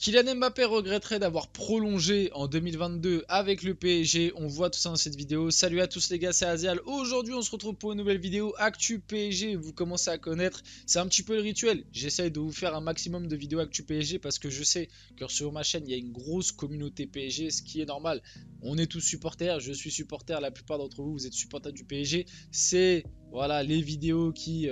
Kylian Mbappé regretterait d'avoir prolongé en 2022 avec le PSG. On voit tout ça dans cette vidéo. Salut à tous les gars, c'est Azial. Aujourd'hui, on se retrouve pour une nouvelle vidéo Actu PSG. Vous commencez à connaître, c'est un petit peu le rituel. J'essaye de vous faire un maximum de vidéos Actu PSG parce que je sais que sur ma chaîne, il y a une grosse communauté PSG, ce qui est normal. On est tous supporters, je suis supporter, la plupart d'entre vous, vous êtes supporters du PSG. C'est voilà les vidéos qui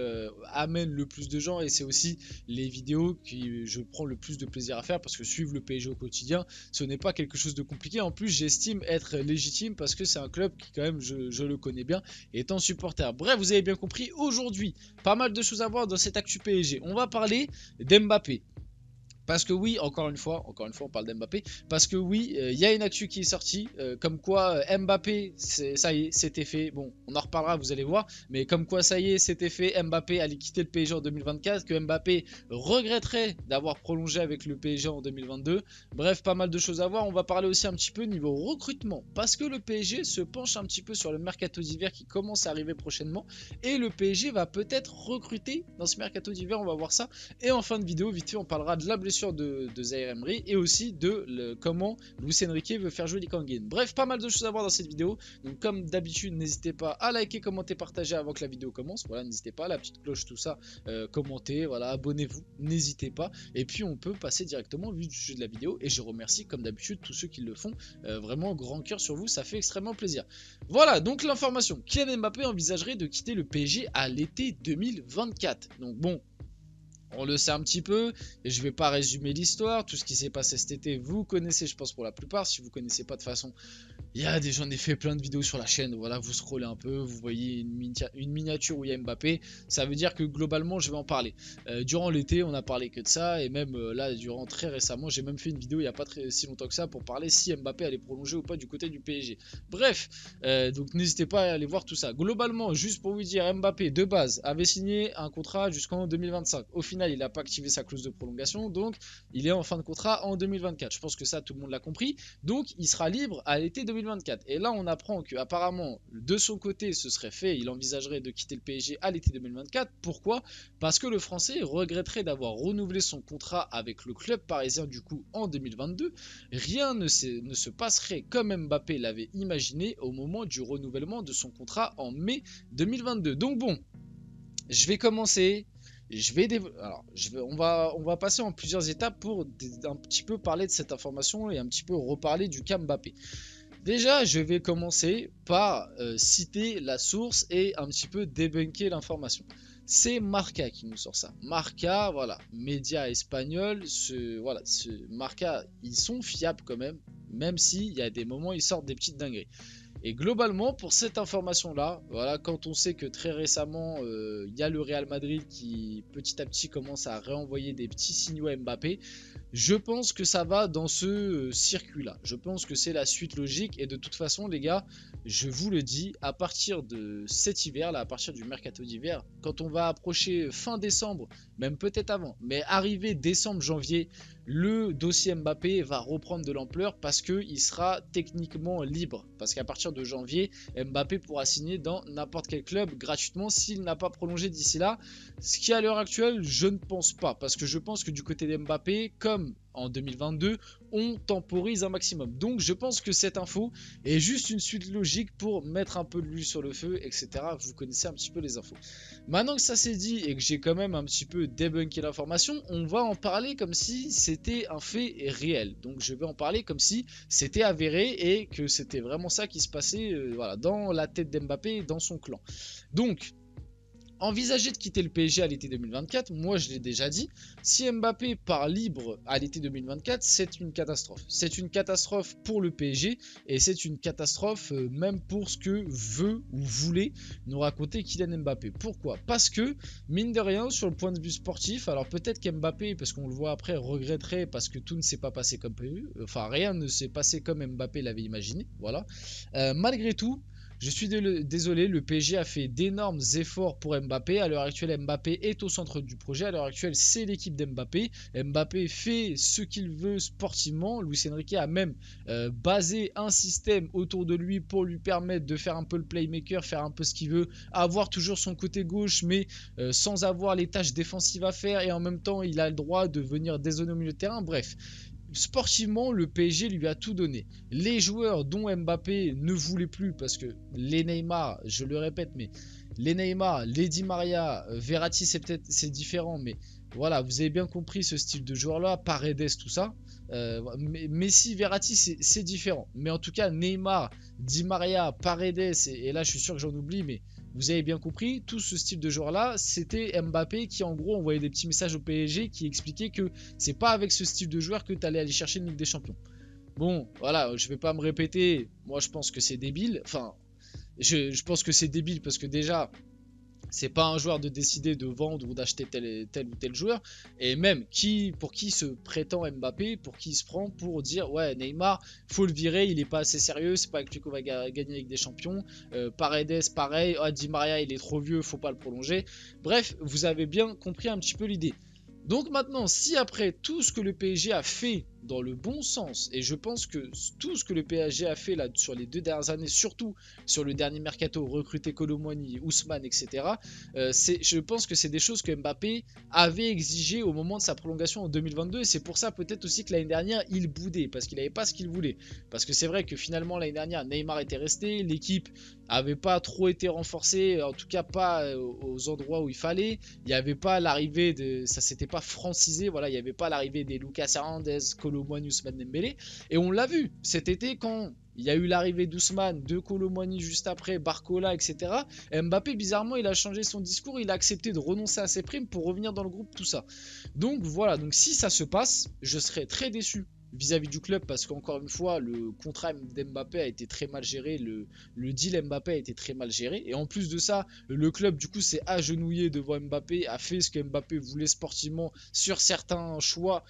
amènent le plus de gens et c'est aussi les vidéos que je prends le plus de plaisir à faire parce que suivre le PSG au quotidien, ce n'est pas quelque chose de compliqué. En plus, j'estime être légitime parce que c'est un club qui, quand même, je le connais bien, étant supporter. Bref, vous avez bien compris, aujourd'hui, pas mal de choses à voir dans cette actu PSG. On va parler d'Mbappé. Parce que oui, encore une fois, on parle d'Mbappé. Parce que oui, il y a une actu qui est sortie, comme quoi Mbappé, ça y est, c'était fait. Bon, on en reparlera, vous allez voir. Mais comme quoi, ça y est, c'était fait. Mbappé allait quitter le PSG en 2024. Que Mbappé regretterait d'avoir prolongé avec le PSG en 2022. Bref, pas mal de choses à voir. On va parler aussi un petit peu niveau recrutement. Parce que le PSG se penche un petit peu sur le mercato d'hiver qui commence à arriver prochainement. Et le PSG va peut-être recruter dans ce mercato d'hiver. On va voir ça. Et en fin de vidéo, vite fait, on parlera de la blessure de Zaïre Emery et aussi de comment Luis Enrique veut faire jouer Lee Kang-in. Bref, pas mal de choses à voir dans cette vidéo. Donc comme d'habitude, n'hésitez pas à liker, commenter, partager avant que la vidéo commence. Voilà, n'hésitez pas, la petite cloche, tout ça, commentez, voilà, abonnez-vous, n'hésitez pas. Et puis on peut passer directement au vif du sujet de la vidéo. Et je remercie comme d'habitude tous ceux qui le font. Vraiment grand cœur sur vous, ça fait extrêmement plaisir. Voilà, donc l'information. Kylian Mbappé envisagerait de quitter le PSG à l'été 2024. Donc bon, on le sait un petit peu, et je vais pas résumer l'histoire, tout ce qui s'est passé cet été, vous connaissez je pense pour la plupart, si vous connaissez pas de façon, j'en ai fait plein de vidéos sur la chaîne, voilà, vous scrollez un peu, vous voyez une miniature où il y a Mbappé, ça veut dire que globalement je vais en parler. Durant l'été on a parlé que de ça, et même là durant très récemment, j'ai même fait une vidéo il n'y a pas si longtemps que ça pour parler si Mbappé allait prolonger ou pas du côté du PSG. Bref, donc n'hésitez pas à aller voir tout ça. Globalement, juste pour vous dire, Mbappé de base avait signé un contrat jusqu'en 2025. Au final, il n'a pas activé sa clause de prolongation, donc il est en fin de contrat en 2024. Je pense que ça, tout le monde l'a compris. Donc, il sera libre à l'été 2024. Et là, on apprend qu'apparemment, de son côté, ce serait fait. Il envisagerait de quitter le PSG à l'été 2024. Pourquoi? Parce que le Français regretterait d'avoir renouvelé son contrat avec le club parisien du coup en 2022. Rien ne se passerait comme Mbappé l'avait imaginé au moment du renouvellement de son contrat en mai 2022. Donc bon, je vais commencer. On va passer en plusieurs étapes pour un petit peu parler de cette information et un petit peu reparler du cas Mbappé. Déjà, je vais commencer par citer la source et un petit peu débunker l'information. C'est Marca qui nous sort ça. Marca, voilà, média espagnol, Marca, ils sont fiables quand même s'il y a des moments ils sortent des petites dingueries. Et globalement, pour cette information-là, voilà, quand on sait que très récemment, il y a le Real Madrid qui petit à petit commence à réenvoyer des petits signaux à Mbappé, je pense que ça va dans ce circuit-là. Je pense que c'est la suite logique. Et de toute façon, les gars, je vous le dis, à partir de cet hiver, là, à partir du mercato d'hiver, quand on va approcher fin décembre, même peut-être avant, mais arrivé décembre, janvier, le dossier Mbappé va reprendre de l'ampleur parce qu'il sera techniquement libre. Parce qu'à partir de janvier, Mbappé pourra signer dans n'importe quel club gratuitement s'il n'a pas prolongé d'ici là. Ce qui à l'heure actuelle, je ne pense pas. Parce que je pense que du côté d'Mbappé, comme en 2022, on temporise un maximum. Donc je pense que cette info est juste une suite logique pour mettre un peu de l'huile sur le feu, etc. Vous connaissez un petit peu les infos. Maintenant que ça c'est dit et que j'ai quand même un petit peu débunké l'information, on va en parler comme si c'était un fait réel. Donc je vais en parler comme si c'était avéré et que c'était vraiment ça qui se passait voilà, dans la tête d'Mbappé et dans son clan. Donc, envisager de quitter le PSG à l'été 2024, moi je l'ai déjà dit, si Mbappé part libre à l'été 2024, c'est une catastrophe. C'est une catastrophe pour le PSG et c'est une catastrophe même pour ce que veut ou voulait nous raconter Kylian Mbappé. Pourquoi? Parce que, mine de rien, sur le point de vue sportif, alors peut-être qu'Mbappé, parce qu'on le voit après, regretterait parce que tout ne s'est pas passé comme prévu, enfin rien ne s'est passé comme Mbappé l'avait imaginé, voilà. Malgré tout, je suis désolé, le PSG a fait d'énormes efforts pour Mbappé. À l'heure actuelle, Mbappé est au centre du projet. À l'heure actuelle, c'est l'équipe d'Mbappé. Mbappé fait ce qu'il veut sportivement. Luis Enrique a même basé un système autour de lui pour lui permettre de faire un peu le playmaker, faire un peu ce qu'il veut, avoir toujours son côté gauche, mais sans avoir les tâches défensives à faire. Et en même temps, il a le droit de venir dézonner au milieu de terrain. Bref. sportivement, le PSG lui a tout donné. Les joueurs dont Mbappé ne voulait plus, parce que les Neymar, je le répète, mais les Neymar, les Di Maria, Verratti c'est différent, mais voilà, vous avez bien compris ce style de joueur-là, Paredes, tout ça. Messi, Verratti, c'est différent. Mais en tout cas, Neymar, Di Maria, Paredes, et là je suis sûr que j'en oublie, mais vous avez bien compris, tout ce style de joueur-là, c'était Mbappé qui en gros envoyait des petits messages au PSG qui expliquait que c'est pas avec ce style de joueur que tu allais aller chercher une Ligue des Champions. Bon, voilà, je vais pas me répéter, moi je pense que c'est débile, enfin, je pense que c'est débile parce que déjà, c'est pas un joueur de décider de vendre ou d'acheter tel ou tel joueur. Et même, pour qui se prétend Mbappé, pour qui il se prend pour dire ouais, Neymar, faut le virer, il est pas assez sérieux, c'est pas avec lui qu'on va gagner avec des champions. Paredes, pareil, Di Maria, il est trop vieux, faut pas le prolonger. Bref, vous avez bien compris un petit peu l'idée. Donc maintenant, si après tout ce que le PSG a fait dans le bon sens, et je pense que tout ce que le PSG a fait là sur les 2 dernières années, surtout sur le dernier mercato, recruter Kolo Muani, Ousmane, etc., je pense que c'est des choses que Mbappé avait exigé au moment de sa prolongation en 2022, et c'est pour ça peut-être aussi que l'année dernière, il boudait, parce qu'il n'avait pas ce qu'il voulait. Parce que c'est vrai que finalement, l'année dernière, Neymar était resté, l'équipe avait pas trop été renforcée, en tout cas pas aux endroits où il fallait, il n'y avait pas l'arrivée de... ça s'était pas francisé, voilà, il n'y avait pas l'arrivée des Lucas Hernandez, Kolo Muani, Ousmane Dembélé, et on l'a vu cet été quand il y a eu l'arrivée d'Ousmane, de Kolo Muani juste après, Barcola, etc. Mbappé, bizarrement, il a changé son discours, il a accepté de renoncer à ses primes pour revenir dans le groupe, tout ça. Donc voilà, donc si ça se passe, je serais très déçu vis-à-vis du club parce qu'encore une fois le contrat d'Mbappé a été très mal géré, le deal Mbappé a été très mal géré et en plus de ça le club du coup s'est agenouillé devant Mbappé, a fait ce que Mbappé voulait sportivement sur certains choix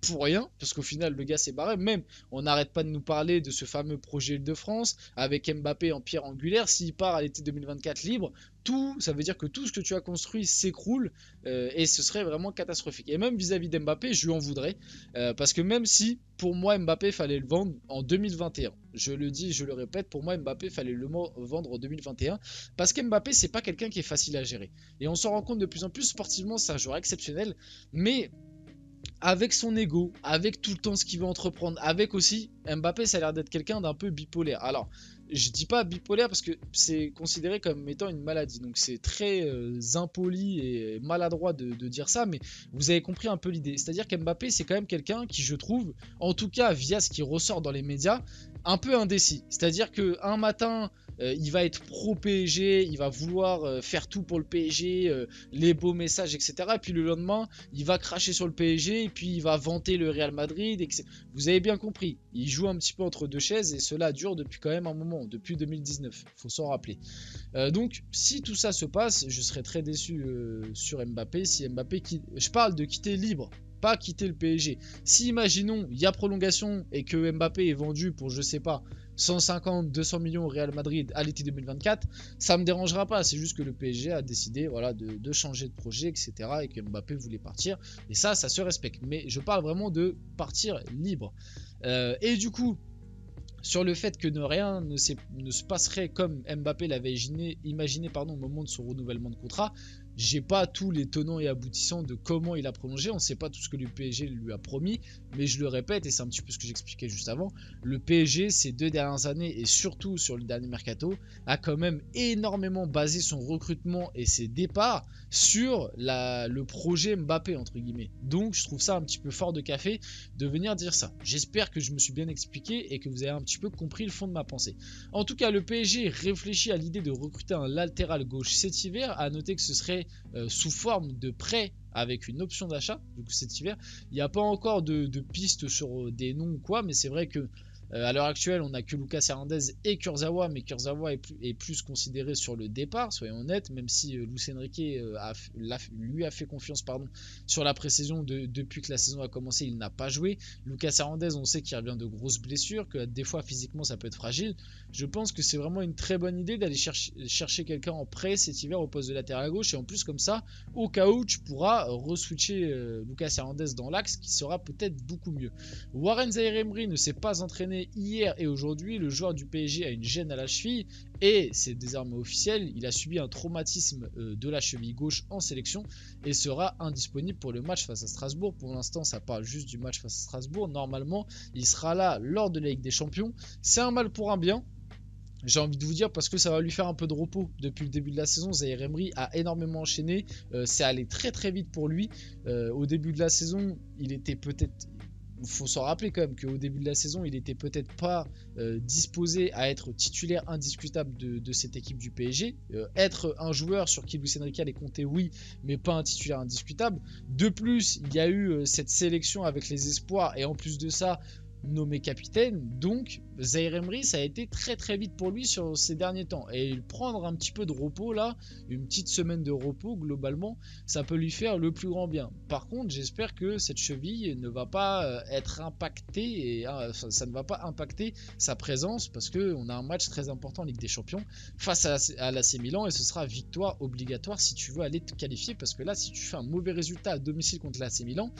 pour rien parce qu'au final le gars s'est barré. Même on n'arrête pas de nous parler de ce fameux projet Île-de-France avec Mbappé en pierre angulaire, s'il part à l'été 2024 libre, tout, ça veut dire que tout ce que tu as construit s'écroule et ce serait vraiment catastrophique. Et même vis-à-vis d'Mbappé, je lui en voudrais parce que même si pour moi Mbappé fallait le vendre en 2021, je le dis, je le répète, pour moi Mbappé fallait le vendre en 2021 parce qu'Mbappé c'est pas quelqu'un qui est facile à gérer et on s'en rend compte de plus en plus. Sportivement c'est un joueur exceptionnel, mais avec son ego, avec tout le temps ce qu'il veut entreprendre, avec aussi Mbappé ça a l'air d'être quelqu'un d'un peu bipolaire. Alors je dis pas bipolaire parce que c'est considéré comme étant une maladie, donc c'est très impoli et maladroit de dire ça, mais vous avez compris un peu l'idée. C'est-à-dire qu'Mbappé c'est quand même quelqu'un qui, je trouve, en tout cas via ce qui ressort dans les médias, un peu indécis. C'est-à-dire qu'un matin il va être pro PSG, il va vouloir faire tout pour le PSG, les beaux messages, etc. Et puis le lendemain, il va cracher sur le PSG et puis il va vanter le Real Madrid, etc. Vous avez bien compris, il joue un petit peu entre deux chaises et cela dure depuis quand même un moment, depuis 2019, faut s'en rappeler. Donc si tout ça se passe, je serais très déçu sur Mbappé. Si Mbappé quitte, je parle de quitter libre, pas quitter le PSG. Si imaginons il y a prolongation et que Mbappé est vendu pour je sais pas 150, 200 millions au Real Madrid à l'été 2024, ça me dérangera pas. C'est juste que le PSG a décidé voilà, de changer de projet, etc. et que Mbappé voulait partir. Et ça se respecte. Mais je parle vraiment de partir libre. Et du coup, sur le fait que rien ne se passerait comme Mbappé l'avait imaginé au moment de son renouvellement de contrat, j'ai pas tous les tenants et aboutissants de comment il a prolongé, on sait pas tout ce que le PSG lui a promis, mais je le répète et c'est un petit peu ce que j'expliquais juste avant, le PSG ces 2 dernières années et surtout sur le dernier mercato a quand même énormément basé son recrutement et ses départs sur le projet Mbappé entre guillemets. Donc je trouve ça un petit peu fort de café de venir dire ça. J'espère que je me suis bien expliqué et que vous avez un petit peu compris le fond de ma pensée. En tout cas le PSG réfléchit à l'idée de recruter un latéral gauche cet hiver. À noter que ce serait sous forme de prêt avec une option d'achat. Du coup cet hiver il n'y a pas encore de pistes sur des noms ou quoi, mais c'est vrai que à l'heure actuelle, on n'a que Lucas Hernandez et Kurzawa, mais Kurzawa est plus considéré sur le départ, soyons honnêtes, même si Luis Enrique lui a fait confiance sur la pré-saison depuis que la saison a commencé, il n'a pas joué. Lucas Hernandez, on sait qu'il revient de grosses blessures, que des fois physiquement ça peut être fragile. Je pense que c'est vraiment une très bonne idée d'aller chercher quelqu'un en prêt cet hiver au poste de latéral gauche, et en plus comme ça, au cas où tu pourras reswitcher Lucas Hernandez dans l'axe, qui sera peut-être beaucoup mieux. Warren Zaïre-Emery ne s'est pas entraîné confirmé hier et aujourd'hui, le joueur du PSG a une gêne à la cheville et c'est désormais officiel, il a subi un traumatisme de la cheville gauche en sélection et sera indisponible pour le match face à Strasbourg. Pour l'instant, ça parle juste du match face à Strasbourg. Normalement, il sera là lors de la Ligue des Champions. C'est un mal pour un bien. J'ai envie de vous dire parce que ça va lui faire un peu de repos depuis le début de la saison. Zaïre Emery a énormément enchaîné, c'est allé très très vite pour lui. Au début de la saison, il était peut-être... Il faut s'en rappeler quand même qu'au début de la saison, il était peut-être pas disposé à être titulaire indiscutable de cette équipe du PSG. Être un joueur sur qui Luis Enrique allait compter, oui, mais pas un titulaire indiscutable. De plus, il y a eu cette sélection avec les espoirs et en plus de ça, nommé capitaine, donc Zaïre Emery, ça a été très très vite pour lui sur ces derniers temps, et prendre un petit peu de repos là, une petite semaine de repos globalement, ça peut lui faire le plus grand bien. Par contre, j'espère que cette cheville ne va pas être impactée, et ça ne va pas impacter sa présence, parce qu'on a un match très important en Ligue des Champions face à l'AC Milan, et ce sera victoire obligatoire si tu veux aller te qualifier, parce que là, si tu fais un mauvais résultat à domicile contre l'AC Milan,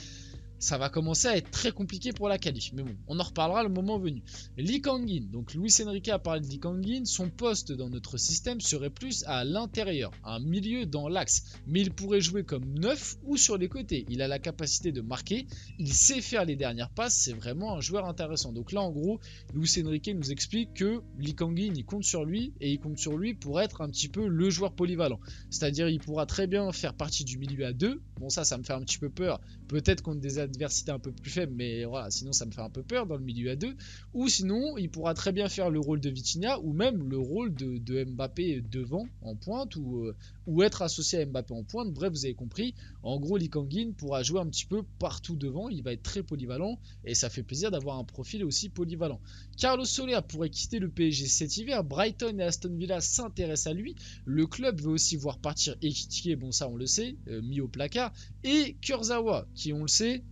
ça va commencer à être très compliqué pour la qualif. Mais bon, on en reparlera le moment venu. Lee Kang-in, donc Luis Enrique a parlé de Lee Kang-in, son poste dans notre système serait plus à l'intérieur, un milieu dans l'axe. Mais il pourrait jouer comme neuf ou sur les côtés. Il a la capacité de marquer, il sait faire les dernières passes, c'est vraiment un joueur intéressant. Donc là, en gros, Luis Enrique nous explique que Lee Kang-in, il compte sur lui, et il compte sur lui pour être un petit peu le joueur polyvalent. C'est-à-dire, il pourra très bien faire partie du milieu à deux. Bon, ça me fait un petit peu peur. Peut-être contre des adversité un peu plus faible, mais voilà, sinon ça me fait un peu peur dans le milieu à deux. Ou sinon, il pourra très bien faire le rôle de Vitinha ou même le rôle de Mbappé devant en pointe ou être associé à Mbappé en pointe. Bref, vous avez compris. En gros, Lee Kang-in pourra jouer un petit peu partout devant. Il va être très polyvalent et ça fait plaisir d'avoir un profil aussi polyvalent. Carlos Soler pourrait quitter le PSG cet hiver. Brighton et Aston Villa s'intéressent à lui. Le club veut aussi voir partir Ekitike, bon ça on le sait, mis au placard. Et Kurzawa, qui on le sait,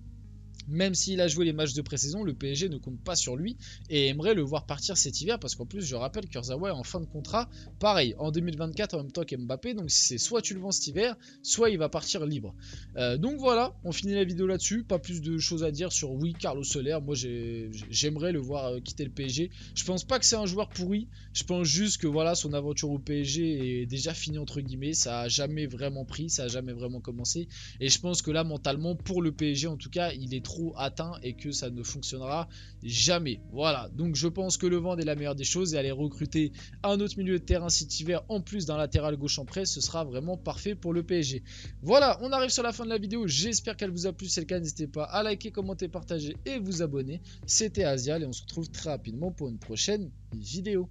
même s'il a joué les matchs de pré-saison, le PSG ne compte pas sur lui et aimerait le voir partir cet hiver parce qu'en plus, je rappelle, Kurzawa est en fin de contrat, pareil, en 2024 en même temps qu'Mbappé, donc c'est soit tu le vends cet hiver, soit il va partir libre. Donc voilà, on finit la vidéo là-dessus, pas plus de choses à dire sur oui, Carlos Soler, moi j'aimerais le voir quitter le PSG. Je pense pas que c'est un joueur pourri, je pense juste que voilà, son aventure au PSG est déjà finie entre guillemets, ça a jamais vraiment pris, ça a jamais vraiment commencé et je pense que là, mentalement, pour le PSG en tout cas, il est trop atteint et que ça ne fonctionnera jamais. Voilà, donc je pense que le vendre est la meilleure des choses et aller recruter un autre milieu de terrain cet hiver en plus d'un latéral gauche en prêt, ce sera vraiment parfait pour le PSG. Voilà, on arrive sur la fin de la vidéo, j'espère qu'elle vous a plu, si c'est le cas n'hésitez pas à liker, commenter, partager et vous abonner. C'était Azial et on se retrouve très rapidement pour une prochaine vidéo.